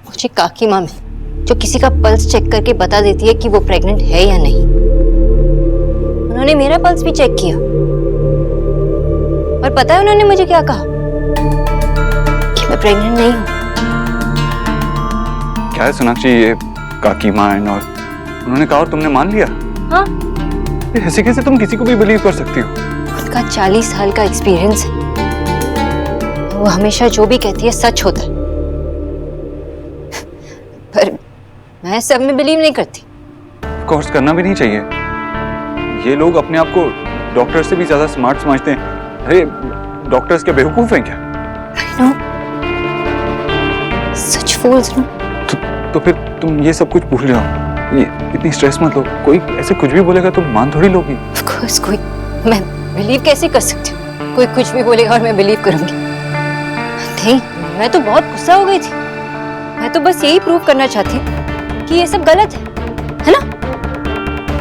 मुझे काकी माँ में, जो किसी का पल्स चेक करके बता देती है कि वो प्रेग्नेंट है या नहीं। उन्होंने मेरा पल्स भी चेक किया और पता है उन्होंने मुझे क्या कहा? कि मैं प्रेग्नेंट नहीं हूँ। क्या है सोनाक्षी ये काकी माँ है और उन्होंने कहा और तुमने मान लिया? हाँ, ऐसे कैसे तुम किसी को भी बिलीव कर सकती हो? उनका 40 साल का एक्सपीरियंस है, वो हमेशा जो भी कहती है सच होता है। पर मैं सब में बिलीव नहीं करती। कोर्स करना भी नहीं चाहिए। ये लोग अपने आप को डॉक्टर से भी ज्यादा स्मार्ट समझते हैं। अरे डॉक्टर्स क्या बेवकूफ हैं क्या? I know. Such fools, no? तो फिर तुम ये सब कुछ भूल जाओ। ये इतनी स्ट्रेस मत लो। कोई ऐसे कुछ भी बोलेगा तो मान थोड़ी लोगी। Of course, कोई मैं बिलीव कैसे कर सकती हूँ? कोई कुछ भी बोलेगा और मैं बिलीव करूंगी? नहीं, मैं तो बहुत गुस्सा हो गई थी। मैं तो बस यही प्रूव करना चाहती हूँ कि ये सब गलत है ना?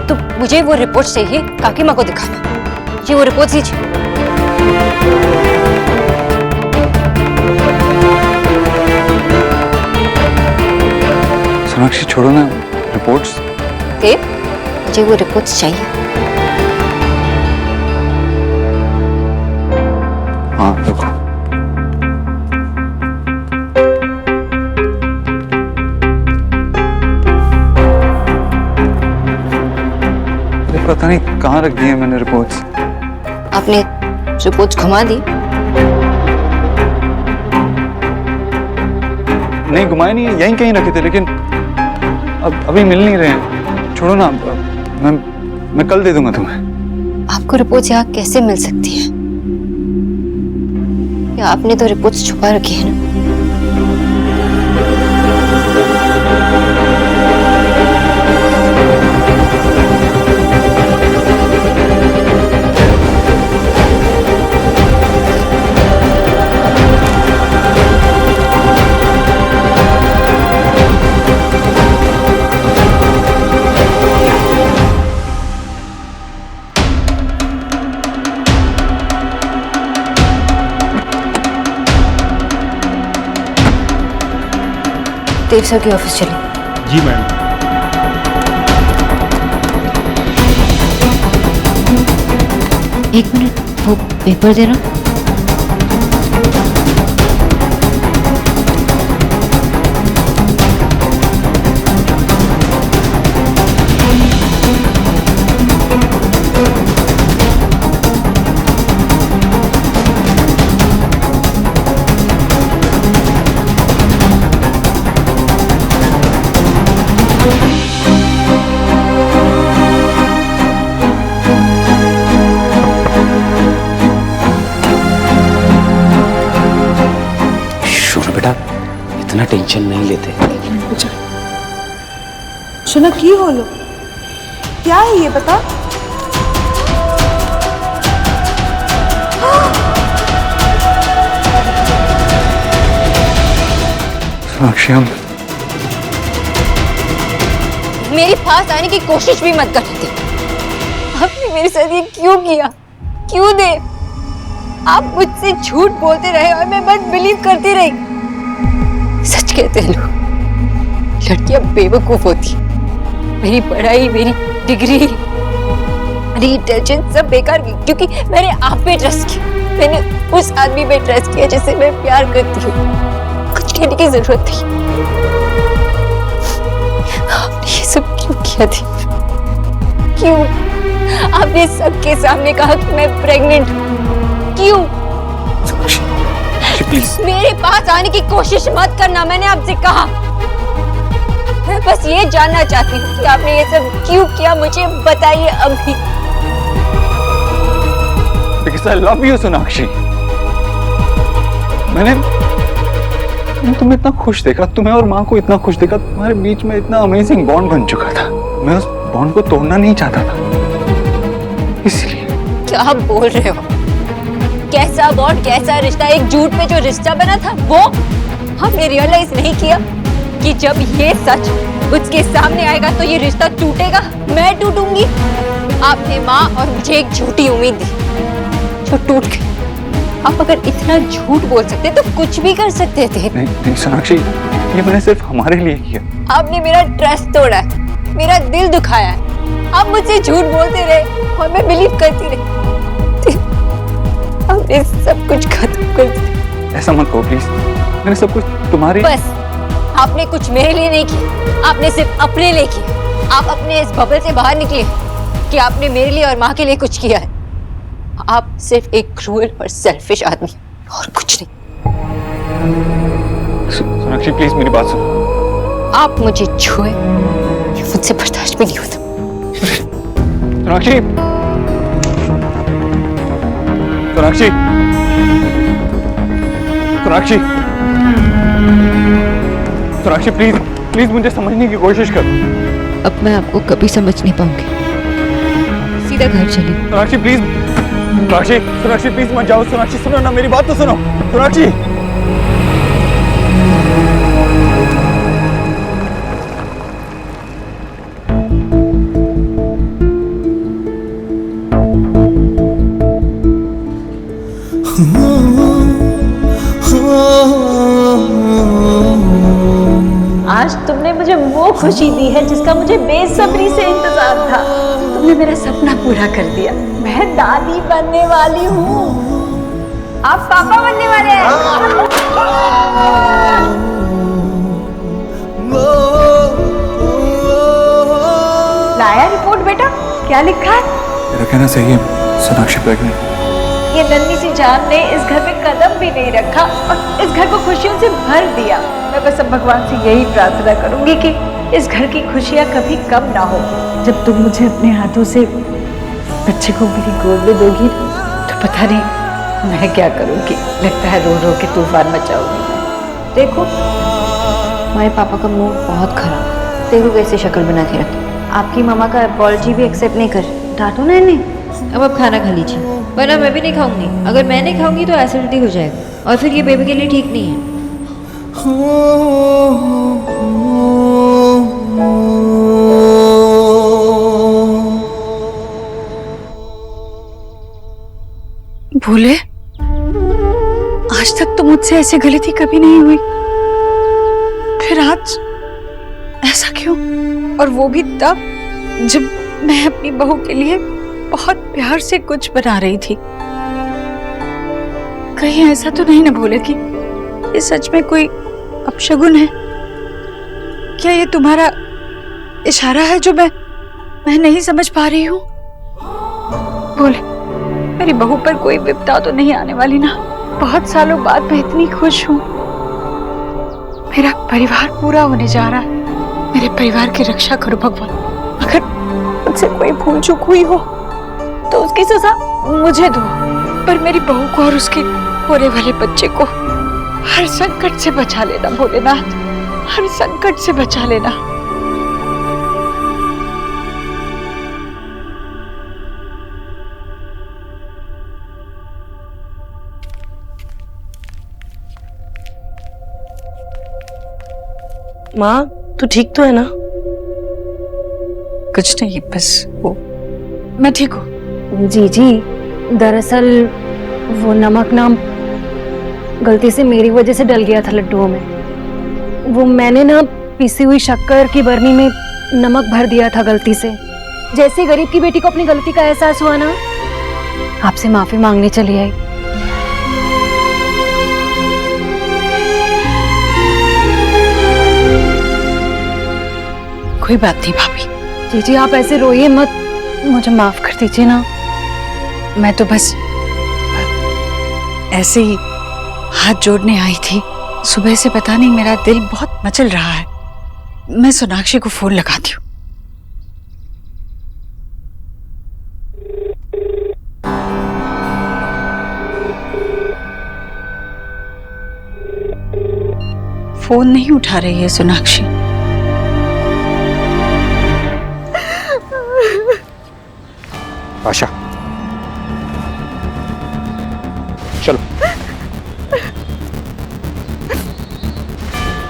तो मुझे वो रिपोर्ट चाहिए, काकी माँ को दिखाना। ये वो रिपोर्ट दीजिए। सोनाक्षी छोड़ो ना रिपोर्ट्स। देव, मुझे वो रिपोर्ट्स चाहिए। हाँ देखो। पता नहीं कहाँ रख दी है मैंने रिपोर्ट्स। आपने रिपोर्ट्स घुमा दी? नहीं घुमाए नहीं, यहीं कहीं रखे थे, लेकिन अब अभी मिल नहीं रहे हैं। छोड़ो ना, मैं कल दे दूंगा तुम्हें। आपको रिपोर्ट्स यहाँ कैसे मिल सकती है? या आपने तो रिपोर्ट्स छुपा रखी है ना? देव सर के ऑफिस चलिए। जी मैम। एक मिनट, वो पेपर दे रहा। इतना टेंशन नहीं लेते। सुना की होलो? क्या है ये बता? सोनाक्षी हम मेरे पास आने की कोशिश भी मत करनी थी। आपने मेरे साथ ये क्यों किया? क्यों देव? आप मुझसे झूठ बोलते रहे और मैं बस बिलीव करती रही। सच कहते हैं लोग, लड़कियां बेवकूफ होती। मेरी पढ़ाई, मेरी डिग्री, मेरी इंटेलिजेंस सब बेकार गई क्योंकि मैंने आप पे ट्रस्ट किया। मैंने उस आदमी पे ट्रस्ट किया जिससे मैं प्यार करती हूँ। कुछ कहने की जरूरत थी। आपने ये सब क्यों किया थी? क्यों? आपने सबके सामने कहा कि मैं प्रेग्नेंट हूँ। क्यों? मेरे पास आने की कोशिश मत करना, मैंने आपसे कहा। मैं बस ये जानना चाहती हूँ कि आपने ये सब क्यों किया, मुझे बताइए अभी। Because I love you, Sonakshi. मैंने तुम्हें इतना खुश देखा, तुम्हें और माँ को इतना खुश देखा, तुम्हारे बीच में इतना अमेजिंग बॉन्ड बन चुका था। मैं उस बॉन्ड को तोड़ना नहीं चाहता था, इसलिए। क्या आप बोल रहे हो? कैसा बॉन्ड, कैसा रिश्ता? एक झूठ पे जो रिश्ता बना था वो हमने रियलाइज नहीं किया कि जब ये सच उसके सामने आएगा तो ये रिश्ता टूटेगा, मैं टूटूंगी। आपने माँ और मुझे एक झूठी उम्मीद दी जो टूट गई। आप अगर इतना झूठ बोल सकते तो कुछ भी कर सकते थे। नहीं नहीं सोनाक्षी, ये मैंने सिर्फ हमारे लिए किया। आपने मेरा ट्रस्ट तोड़ा है, मेरा दिल दुखाया है। आप मुझसे झूठ बोलते रहे और मैं बिलीव करती रही। आपने सब कुछ खत्म कर दिया। ऐसा मत कहो प्लीज, मैंने सब कुछ तुम्हारी। बस, आपने कुछ मेरे लिए नहीं किया, आपने सिर्फ अपने लिए किया। आप अपने इस बबल से बाहर निकले कि आपने मेरे लिए और माँ के लिए कुछ किया है। आप सिर्फ एक क्रूएल और सेल्फिश आदमी और कुछ नहीं। सोनाक्षी प्लीज मेरी बात सुनो। आप मुझे छुए, ये मुझसे बर्दाश्त भी नहीं होता। सोनाक्षी, सोनाक्षी, सोनाक्षी, सोनाक्षी प्लीज प्लीज मुझे समझने की कोशिश करो। अब मैं आपको कभी समझ नहीं पाऊंगी। सीधा घर चलिए। सोनाक्षी प्लीज, सोनाक्षी, सोनाक्षी प्लीज मत जाओ। सोनाक्षी सुनो ना, मेरी बात तो सुनो। सोनाक्षी, आज तुमने मुझे वो खुशी दी है जिसका मुझे बेसब्री से इंतजार था। तुमने मेरा सपना पूरा कर दिया। मैं दादी बनने वाली हूँ। आप पापा बनने वाले हैं। लाया रिपोर्ट बेटा? क्या लिखा है? मेरा कहना सही है, सोनाक्षी प्रेग्नेंट। ये नन्ही सी जान ने इस घर में कदम भी नहीं रखा और इस घर को खुशियों से भर दिया। मैं बस अब भगवान से यही प्रार्थना करूंगी कि इस घर की खुशियां कभी कम ना हो। जब तुम मुझे अपने हाथों से बच्चे को मेरी गोद में दोगी तो पता नहीं मैं क्या करूंगी। लगता है रो रो के तूफान मचाऊंगी। देखो, हमारे पापा का मुंह बहुत खराब। देखो कैसे शक्ल बना के रखी। आपकी मामा का अपॉलजी भी एक्सेप्ट नहीं कर। डांटो ना इन्हें। अब आप खाना खा लीजिए, वरना मैं भी नहीं खाऊंगी। अगर मैं नहीं खाऊंगी तो एसिडिटी हो जाएगा और फिर ये बेबी के लिए ठीक नहीं है। भोले, आज तक तो मुझसे ऐसी गलती कभी नहीं हुई, फिर आज ऐसा क्यों? और वो भी तब जब मैं अपनी बहू के लिए बहुत प्यार से कुछ बना रही थी। कहीं ऐसा तो नहीं ना भोले कि ये सच में कोई अपशगुन है? क्या ये तुम्हारा इशारा है जो मैं नहीं समझ पा रही हूँ? भोले, मेरी बहू पर कोई विपदा तो नहीं आने वाली ना? बहुत सालों बाद मैं इतनी खुश हूँ। मेरा परिवार पूरा होने जा रहा है। मेरे परिवार की रक्षा करो भगवान। अगर मुझसे कोई भूल चूक हुई हो तो उसकी सजा मुझे दो, पर मेरी बहू को और उसके होने वाले बच्चे को हर संकट से बचा लेना भोलेनाथ, हर संकट से बचा लेना। माँ, तू ठीक तो है ना? कुछ नहीं, बस वो मैं ठीक हूँ। जी जी, दरअसल वो नमक नाम गलती से मेरी वजह से डल गया था लड्डुओं में। वो मैंने ना पीसी हुई शक्कर की बर्नी में नमक भर दिया था गलती से। जैसे गरीब की बेटी को अपनी गलती का एहसास हुआ ना, आपसे माफी मांगने चली आई। कोई बात नहीं भाभी। जी जी, आप ऐसे रोइए मत, मुझे माफ कर दीजिए ना। मैं तो बस ऐसे ही हाथ जोड़ने आई थी। सुबह से पता नहीं मेरा दिल बहुत मचल रहा है। मैं सोनाक्षी को फोन लगाती हूँ। फोन नहीं उठा रही है सोनाक्षी। आशा, चलो।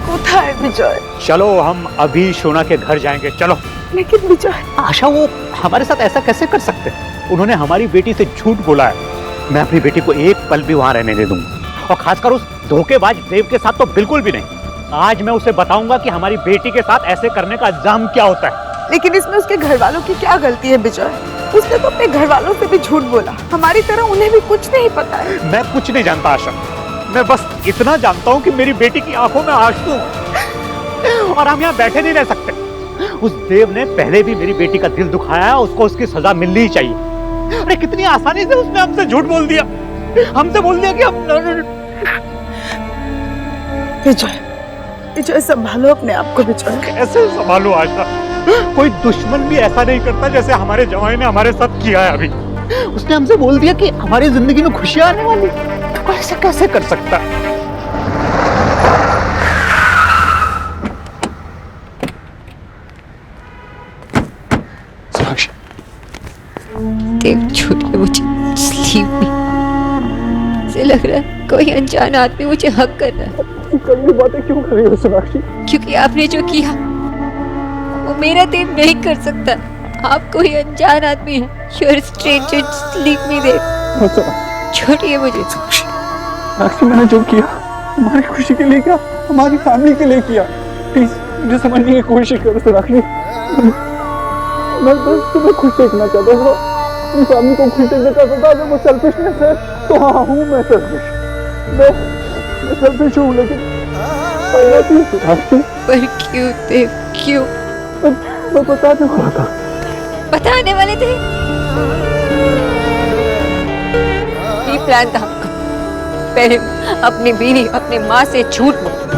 कोথায় विजय? चलो, हम अभी शोना के घर जाएंगे। चलो। लेकिन विजय, आशा, वो हमारे साथ ऐसा कैसे कर सकते हैं? उन्होंने हमारी बेटी से झूठ बोला है। मैं अपनी बेटी को एक पल भी वहां रहने दे दूंगा, और खासकर उस धोखेबाज देव के साथ तो बिल्कुल भी नहीं। आज मैं उसे बताऊंगा कि हमारी बेटी के साथ ऐसे करने का अंजाम क्या होता है। लेकिन इसमें उसके घर वालों की क्या गलती है विजय? उसने तो अपने घर वालों से भी झूठ बोला, हमारी तरह उन्हें भी कुछ नहीं पता है। मैं कुछ नहीं जानता आशा, मैं बस इतना जानता हूँ कि मेरी बेटी की आंखों में आंसू हैं और हम यहाँ बैठे नहीं रह सकते। उस देव ने पहले भी मेरी बेटी का दिल दुखाया है, उसको उसकी सजा मिलनी ही चाहिए। अरे कितनी आसानी से उसने हमसे झूठ बोल दिया, हमसे बोल दिया कि हम। विजय, विजय संभालो अपने आप को विजय। कैसे संभालू आशा? कोई दुश्मन भी ऐसा नहीं करता जैसे हमारे जवाई ने हमारे साथ किया है अभी। उसने हमसे बोल दिया कि हमारी जिंदगी में खुशियां आने वाली, तो ऐसा कैसे कर सकता है? देव झूठ में मुझे स्लीप में से लग रहा है कोई अनजान आदमी मुझे हक कर रहा है। कड़वी बातें क्यों कर रही हो सोनाक्षी? क्योंकि आपने जो किया वो मेरा देव नहीं कर सकता। आप कोई अनजान आदमी है। You're a stranger, just leave me there। छोड़िए मुझे। सोनाक्षी, मैंने जो किया हमारी खुशी के लिए किया, हमारी फैमिली के लिए किया। प्लीज मुझे समझने की कोशिश करो सोनाक्षी। मैं बस तुम्हें खुश देखना चाहता था, अपनी फैमिली को खुश देखना चाहता था। अगर वो सेल्फिशनेस है तो हाँ हूँ मैं सेल्फिश, मैं सेल्फिश हूँ, लेकिन सोनाक्षी। पर क्यों देव, क्यों? मैं बताने वाला था। बताने वाले थे? ये प्लान था आपका। पहले अपनी बीवी, अपनी माँ से झूठ बोलो,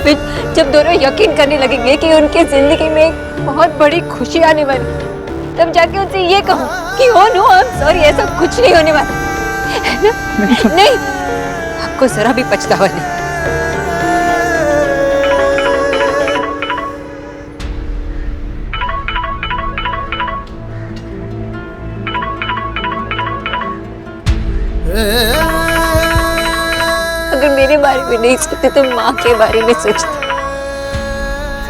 फिर जब दोनों यकीन करने लगेंगे कि उनकी जिंदगी में एक बहुत बड़ी खुशी आने वाली, तब जाके उनसे ये कहूँ कि oh no I am sorry, ऐसा कुछ नहीं होने वाला। नहीं, आपको जरा भी पछतावा नहीं। अगर मेरे बारे में नहीं सोचते तो माँ के बारे में सोचते।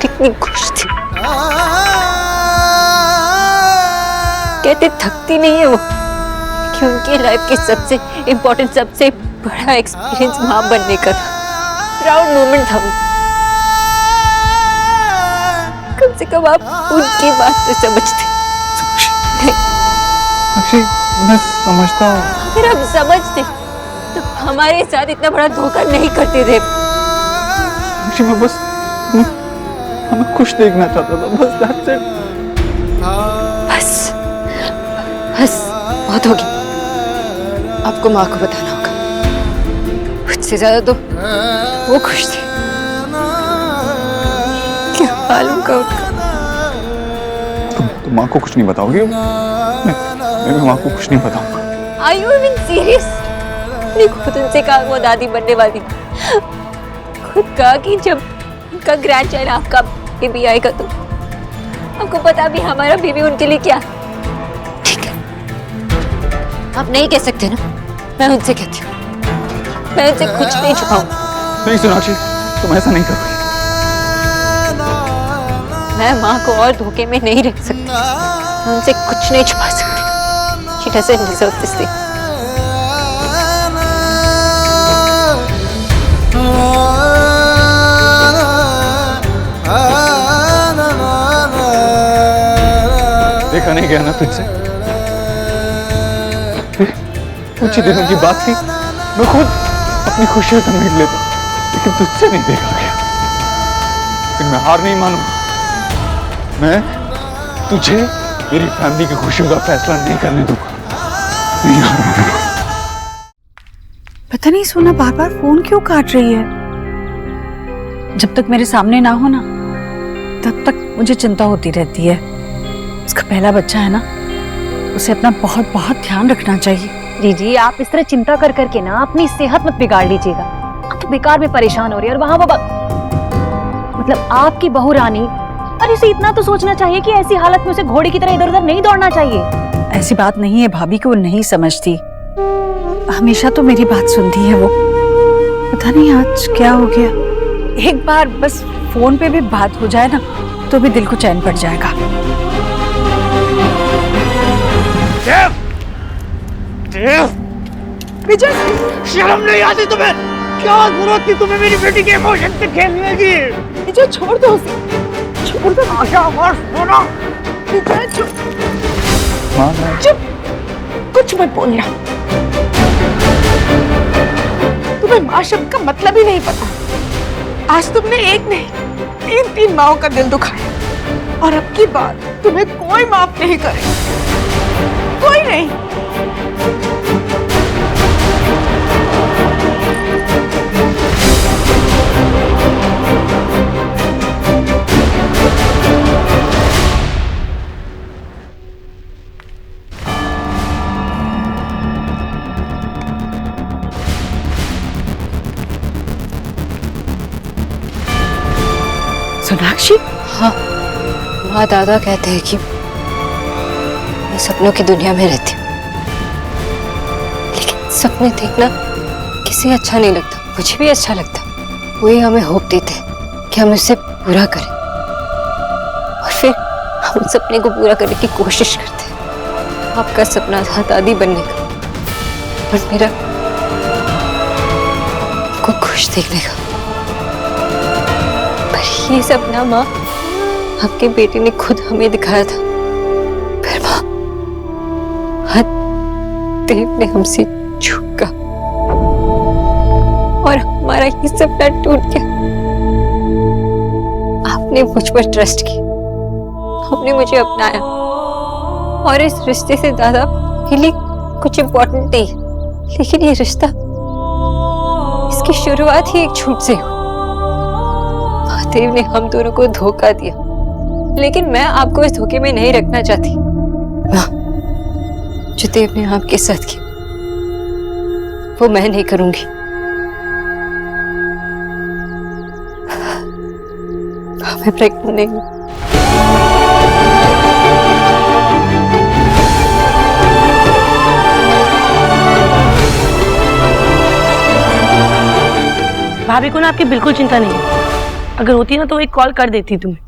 कितनी खुश थी। कहते थकती नहीं है वो, कि उनकी लाइफ के सबसे इम्पोर्टेंट, सबसे बड़ा एक्सपीरियंस माँ बनने का था। प्राउड मोमेंट था वो। कम से कम आप उनकी बात तो समझते। अक्षय, मैं समझता हूँ। अगर आप समझते तो हमारे साथ इतना बड़ा धोखा नहीं करते थे। अक्षय, मैं बस हमें खुश देखना चाहता था, बस that's it। बस बस बहुत हो गया। आपको माँ को बताना होगा। मुझसे ज्यादा तो वो खुश थे। क्या हाल उनका तुम माँ को कुछ नहीं बताओगे? मैं माँ को कुछ नहीं बताऊंगा। Are you even serious? मैंने खुद उनसे कहा वो दादी बनने वाली, खुद कहा कि जब उनका ग्रैंड चाइल्ड आपका बेबी आएगा तो आपको पता भी हमारा बेबी उनके लिए क्या। ठीक है, आप नहीं कह सकते ना, मैं उनसे कहती हूँ। मैं उनसे कुछ नहीं छुपाऊंगी। नहीं सोनाक्षी, तुम ऐसा नहीं करोगे। मैं माँ को और धोखे में नहीं रख सकती। मैं उनसे कुछ नहीं छुपा सकती। She doesn't deserve this thing. देखा नहीं गया ना तुझसे? कुछ ही दिनों की बात थी, मैं खुद अपनी खुशियां समेट लेता, लेकिन तुझसे नहीं देखा गया। लेकिन मैं हार नहीं मानूंगा। मैं तुझे मेरी फैमिली की खुशियों का फैसला नहीं करने दूंगा। नहीं हार मानूंगा। पता नहीं सोना बार बार फोन क्यों काट रही है। जब तक मेरे सामने ना हो ना, तब तक मुझे चिंता होती रहती है। उसका पहला बच्चा है ना, उसे अपना बहुत बहुत ध्यान रखना चाहिए। जी आप इस तरह चिंता कर करके ना अपनी सेहत मत बिगाड़ लीजिएगा। आप तो बेकार में परेशान हो रही है, और वहां वो मतलब आपकी बहू रानी, और इसे इतना तो सोचना चाहिए कि ऐसी हालत में उसे घोड़े की तरह इधर उधर नहीं दौड़ना चाहिए। ऐसी बात नहीं है भाभी कि वो नहीं समझती, हमेशा तो मेरी बात सुनती है वो। पता नहीं आज क्या हो गया। एक बार बस फोन पे भी बात हो जाए ना, तो भी दिल को चैन पड़ जाएगा। देव! देव! विजय शर्म नहीं आती तुम्हें? क्या जरूरत थी तुम्हें मेरी बेटी के इमोशन से खेलने की? विजय छोड़ दो उसे, छोड़ दो। आशा मत सुनो। विजय चुप माँ मैं चुप, कुछ मत बोलना। तुम्हें माँ शब्द का मतलब ही नहीं पता। आज तुमने एक नहीं 3 माओं का दिल दुखाया, और अब की बात तुम्हें कोई माफ नहीं करे, कोई नहीं। सोनाक्षी, हाँ, माँ दादा कहते हैं कि मैं सपनों की दुनिया में रहती हूँ, लेकिन सपने देखना किसी अच्छा नहीं लगता। मुझे भी अच्छा लगता, वही हमें होप देते हैं कि हम उसे पूरा करें, और फिर हम उस सपने को पूरा करने की कोशिश करते हैं। आपका सपना था दादी बनने का, पर मेरा को खुश देखने का। पर ये सपना माँ आपके बेटे ने खुद हमें दिखाया था, फिर माँ देव ने हमसे झुका और हमारा ये सपना टूट गया। आपने मुझ पर ट्रस्ट किया, आपने मुझे अपनाया, और इस रिश्ते से ज्यादा मेरे लिए कुछ इम्पोर्टेंट नहीं है। लेकिन ये रिश्ता, इसकी शुरुआत ही एक झूठ से हुई। महादेव ने हम दोनों को धोखा दिया, लेकिन मैं आपको इस धोखे में नहीं रखना चाहती। जो देव ने आपके साथ किया वो मैं नहीं करूंगी। मैं प्रेग्नेंट नहीं हूं। भाभी को ना आपकी बिल्कुल चिंता नहीं है। अगर होती ना तो एक कॉल कर देती तुम्हें।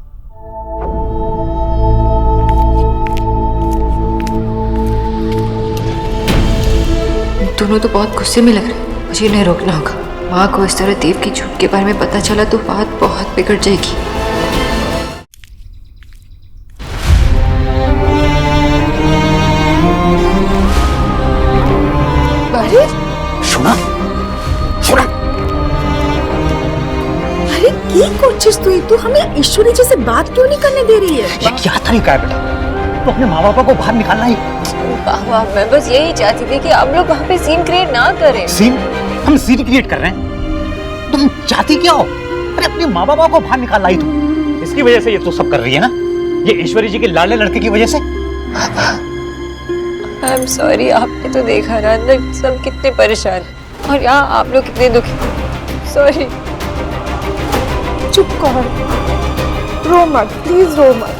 दोनों तो बहुत गुस्से में लग रहे हैं, मुझे इन्हें रोकना होगा। माँ को इस तरह देव की झूठ के बारे में पता चला तो बात बहुत बिगड़ जाएगी। अरे सुना सुना, अरे की कोशिश तू हमें ईश्वरी जी से बात क्यों नहीं करने दे रही है? ये क्या तरीका है बेटा? तो अपने माँ बापा को बाहर निकालना ही। वाह, मैं बस यही चाहती थी कि आप लोग वहाँ पे सीन क्रिएट ना करें। सीन? हम सीन क्रिएट कर रहे हैं? तुम चाहती क्या हो? अरे अपने माँ बापा को बाहर निकालना ही तुम। इसकी वजह से ये तो सब कर रही है ना, ये ईश्वरी जी के लाडले लड़के की वजह से। आई एम सॉरी, आपने तो देखा ना अंदर सब कितने परेशान हैं, और यहाँ आप लोग कितने दुखी। सॉरी। चुप कर, रो मत प्लीज, रो मत,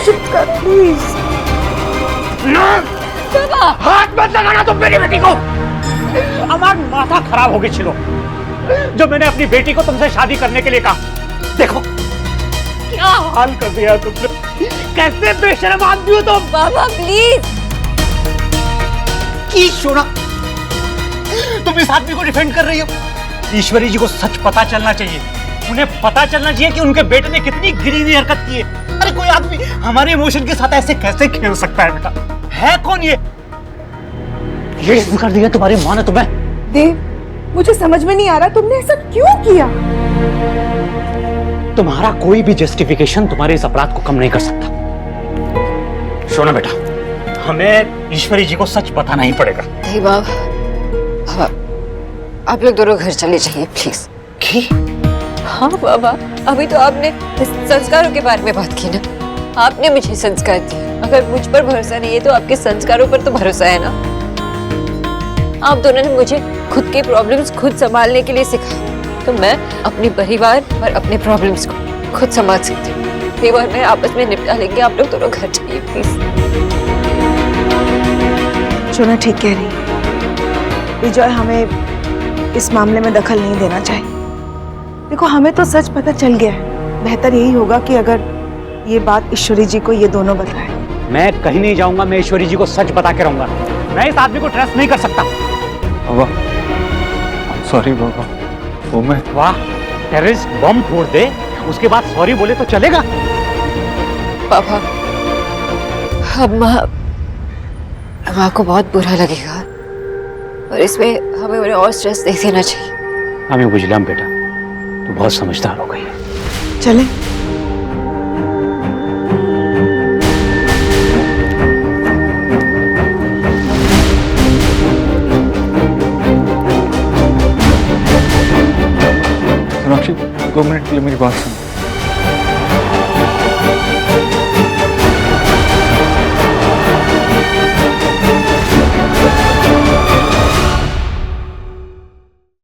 चुप कर प्लीज। हाथ मत लगाना तुम मेरी बेटी को। हमारा माथा खराब हो गई छिलो, जो मैंने अपनी बेटी को तुमसे शादी करने के लिए कहा। देखो क्या हाल कर दिया तुमने, कैसे बेशर्म आदमी हो तुम। बाबा प्लीज। की सोना, तुम इस आदमी को डिफेंड कर रही हो। ईश्वरी जी को सच पता चलना चाहिए, उन्हें पता चलना चाहिए कि उनके बेटे ने कितनी गिरी हुई हरकत की है। अरे कोई आदमी हमारे इमोशन के साथ ऐसे कैसे खेल सकता है बेटा? है कौन ये कर दिया तुम्हारी माँ ने तुम्हें? देव, मुझे समझ में नहीं आ रहा तुमने ऐसा क्यों किया। तुम्हारा कोई भी जस्टिफिकेशन तुम्हारे इस अपराध को कम नहीं कर सकता। सोना बेटा, हमें ईश्वरी जी को सच बताना ही पड़ेगा। नहीं बाबा, आप लोग दोनों घर चले जाइए प्लीज। हाँ बाबा, अभी तो आपने संस्कारों के बारे में बात की ना, आपने मुझे संस्कार दिए। अगर मुझ पर भरोसा नहीं है तो आपके संस्कारों पर तो भरोसा है ना। आप दोनों ने मुझे खुद के प्रॉब्लम्स खुद संभालने के लिए सिखाया, तो मैं अपने परिवार और अपने प्रॉब्लम्स को खुद संभाल सकती हूँ। देव और मैं आपस में निपटा लेंगे, आप लोग दोनों घर जाइए प्लीज। सोना ठीक कह रही है, विजय हमें इस मामले में दखल नहीं देना चाहिए। देखो हमें तो सच पता चल गया है, बेहतर यही होगा कि अगर ये बात ईश्वरी जी को ये दोनों बताएं। मैं कहीं नहीं जाऊंगा, मैं ईश्वरी जी को सच बता के रहूंगा। मैं इस आदमी को ट्रस्ट नहीं कर सकता। बाबा सॉरी बाबा, वो मैं वाह, टेररिस्ट बम फोड़ दे उसके बाद सॉरी बोले तो चलेगा? पापा, अब माँ को बहुत बुरा लगेगा और इसमें हमें उन्हें और स्ट्रेस नहीं देना चाहिए। हमें बुझलाम बेटा, तू बहुत समझदार हो गई है। चले। सोनाक्षी 2 मिनट के लिए मेरी बात सुन।